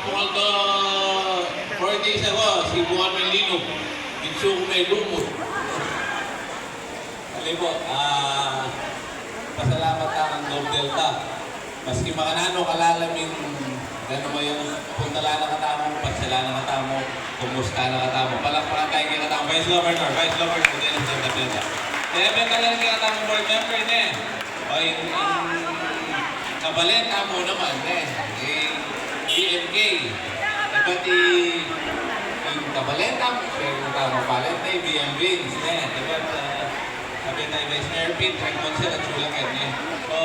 tungkol ko 4 days ago, si Buwan Melino, Insuko may lumot. Alam po, pasalamat ka ang Dog Delta. Maski makanano kalalaming gano'n mo yung puntala na katamo, pagsala na katamo, kumusta na katamo. Palakpakan tayo kaya katamo. Vice Governor, Dennis Delta. Kaya may talagang kaya katamo board member na eh. O yung kabalenta mo naman eh. BMK. Pati yung kabalenta mo, yung tamo palenta eh, BM Vince eh. Diba? Sabi tayo Vice Mayor Pete, Raymond sila, chula ka niya. So,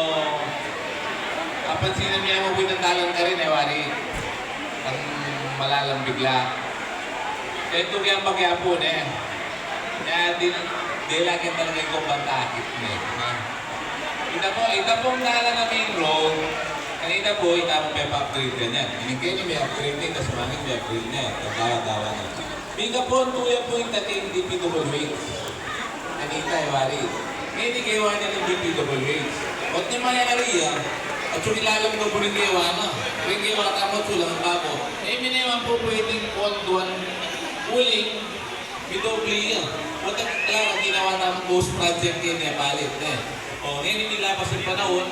kapansinan niya mo pinandalan ka rin eh, wari. Ang malalang bigla. Kaya ito kaya magyapon eh. Kaya di lagi talaga yung kumbantakit niya. Ita pong nala na main road, kanina po, ita mong may pa-upgrade ka niyan. Hinigay niyo may upgrade niya, kasi mangin may upgrade niya. Tagawa-gawa niya. Bika po, tuya po yung tating DPWH. Kanita eh, wari. Ngayon ikaw niya ng DPWH. Huwag niya mayayari at yung ilalang mo po rin gawa na. Rin gawa tamo sulang bago. Eh, minayaman po pwedeng ponduan uling bidobli yan. Huwag na kailangan ginawa naman ghost project yan niya palit eh. O, ngayon nilabas yung panahon,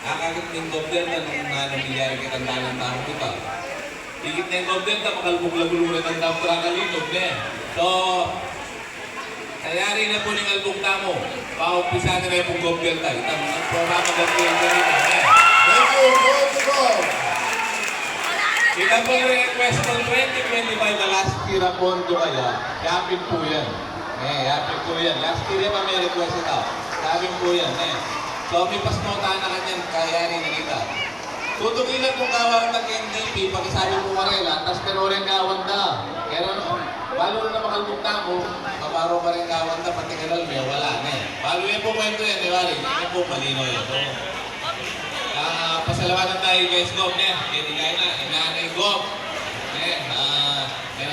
kakakit ng Dog Delta nung nangyayari kitang dalang tao kita. Higit na yung Dog Delta, makalbog-laguluran ng tao kakalinog na eh. So, kayari na po ng albong tamo. Paumpisa na yung Dog Delta. Itang programa Dog Delta rin eh. Thank you, go. Kita po yung request ng 2025 na last year na pondo kaya, yapin po yan. Yapin po yan. Last year pa may request ito. Yapin po yan. So, may pasnotaan na kanyan, kaya rin na kita. Tutugin na pong kawan ng NDP, pag-isabi po Marela, tapos pero rin kawan na. Kaya balo na makalbukta mo, kaparo pa rin kawan na, pati kanal may wala na eh. Balo yan po kwento yan, di ba? Yan po, malino yan. So, pasalawatan tayo guys, Gob niya. Hindi kayo na, inaanay Gob. Yan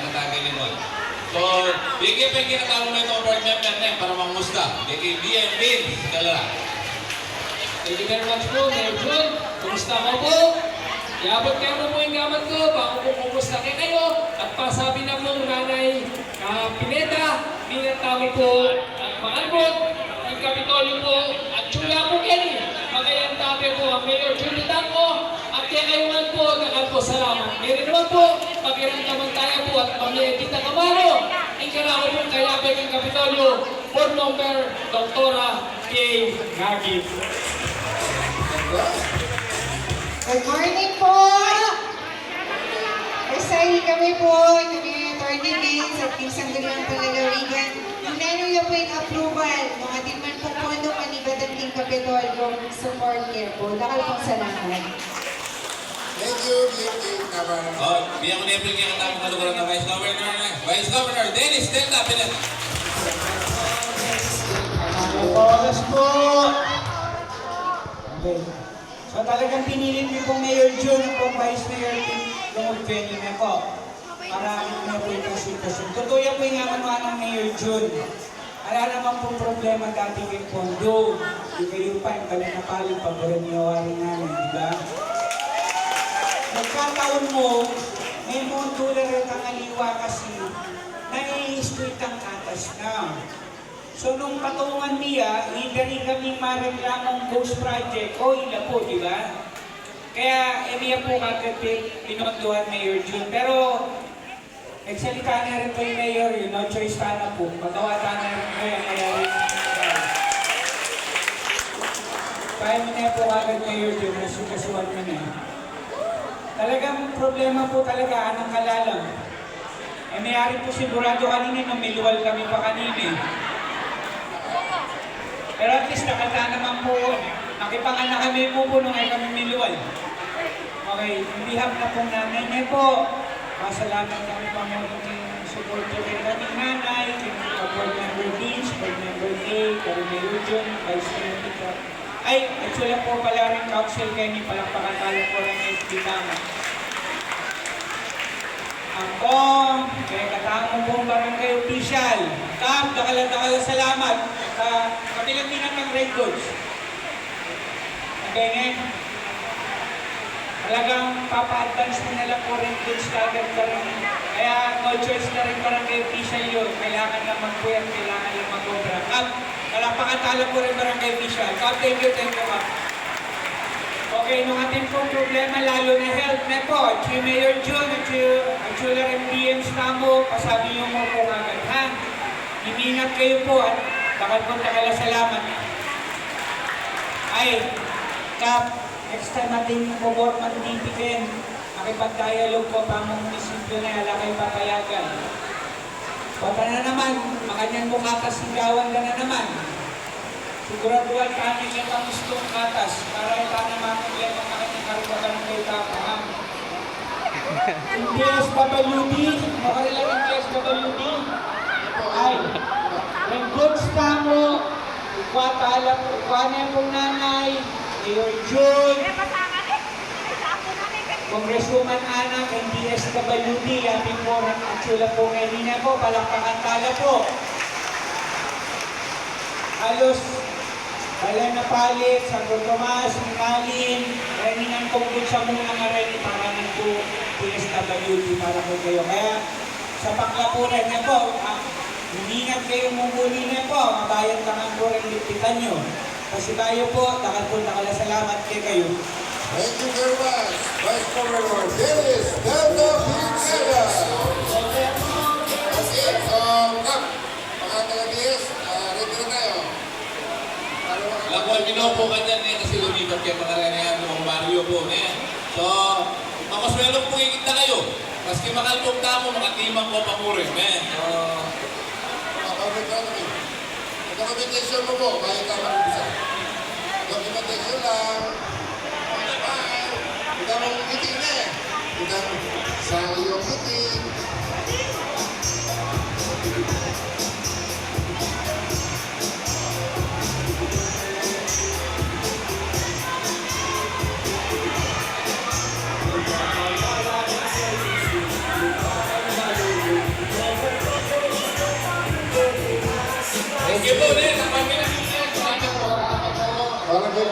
ang katagay niyo mo. So, bigyan pa yung kinatawag mo ito board member na para mangusta. Bigyan BM Vince, kalala. Thank you very much po, Mayor Jun. Kumusta ko po? Iabot kayo mo po yung gamat ko, baka po kumusta kayo. At pasabi na po nanay Pineda, minatawag po at makalbot, ang Kapitolyo po, at chula po yan. Magayang tabi po ang Mayor Jun Tango, at kaya kayuman po, nakalpo salamat. Meron naman po, pakiramdaman tayo po at pamilya kita kamaro. Ang karako po kaya po yung Kapitolyo, Board Member Dr. K. Gagit. Good morning po! Basahi kami po, kami Atty. Gaines at Team Sangguniang Palalawigan. Inanuya po yung approval ng ating man po pondo manibad ang Team Kapitolyo support care po. Lakal pong salamat. Thank you, Governor. Oh, bigyan ko na yung bigyan katawag kaluguran na Vice Governor na. Vice Governor, Dennis Delta, Pilat. Oras po! Okay. So talagang pinilit niyo pong Mayor Jun at Vice Mayor Lord Fenny na po. Para ano po itong sitwasyon. Totoo yan po yung amanuan ng Mayor Jun. Wala naman po problema dati kay Pondo. Di kayo pa yung kami napalit paboran niyo waring namin, di ba? Nagkataon mo, may montular at ang aliwa kasi nai-street ang atas na. So, nung patungan niya, hindi kami mareklamong ghost project o ila po, di ba? Kaya, emiya po kagad pinondohan Mayor Jun. Pero, nagsalita na rin po yung Mayor, yun, no choice pa na po. Pagkawata na rin po yung kaya rin. Kaya mo na po kagad Mayor Jun, nasukasuan mo na. Talagang problema po talaga, anong kalalang. Eh, mayari po sigurado kanina, nung may luwal kami pa kanina. Pero at least nakata naman po, nakipanganak kami po nung ay kami miluwal. Okay, in behalf na pong nanay niya po, masalamat kami pa mo ng support po kay kaming nanay, kay Board Member Vince, Board Member A, kay Mayor Jun, Vice Mayor Tito. Ay, actually po pala rin council kayo ni palakpakan tayo po ng SB Tama. Ako, kaya katama pong barangay official. Kam, dakala salamat. Kapilang din ng Red Goods. Okay, ngayon. talagang papa-advance mo na lang po rin goods kagad ka rin. Kaya no choice na rin barangay official yun. Kailangan lang mag-puyan, kailangan lang mag-obra. At palapakatala po rin barangay official. Kap, thank you, Kap. Okay, nung ating pong problema, lalo na health na po. Si Mayor Jun at si MDM Stamo, pasabi niyo mo po agad, ha? Imingat kayo po at bakal po takala salamat. Ay, Kap, next time ating po-workman dipikin, makipag-dialogue po pa mong munisipyo na ala kayo papayagan. Pata na naman, makanyang bukatas sigawan ka na naman. Siguraduhan kami ng pamustong katas para ipana makulit ang makanyang karubagan ng kayo tapang. DSWD, makarilang ng DSWD, ay, ang goods na mo, kuwala pong nanay, Mayor June, Congresswoman Ana, ng DSWD, ating po at sila po ngayon na po, palakpakan tala po. Halos, wala na palit, Santo Tomas, Minalin, Reningan kong sa muna nga rin para ng po DSWD para po kayo. Kaya sa paklapunan na po, humingat kayo mumuli na po, mabayad ka nga po rin lipitan nyo. Kasi tayo po, salamat kayo. Thank you very much, Vice Governor Dennis Delta Pineda. Okay, so, Kap, mga taga-DS, ready na tayo. Lakwal Pino po kanyan kasi lumipat kayo pangaranihan ng Mario po. So, makaswelong po ikita kayo. Maski makalpong tamo, makatimang ko pamurin. Documentation mo po, bayan ka mag-umpisa. Documentation lang. Bye. Huwag mong meeting na eh. Huwag sa iyong meeting. Thank you po, Nen. Ang pamilya. Parang kayo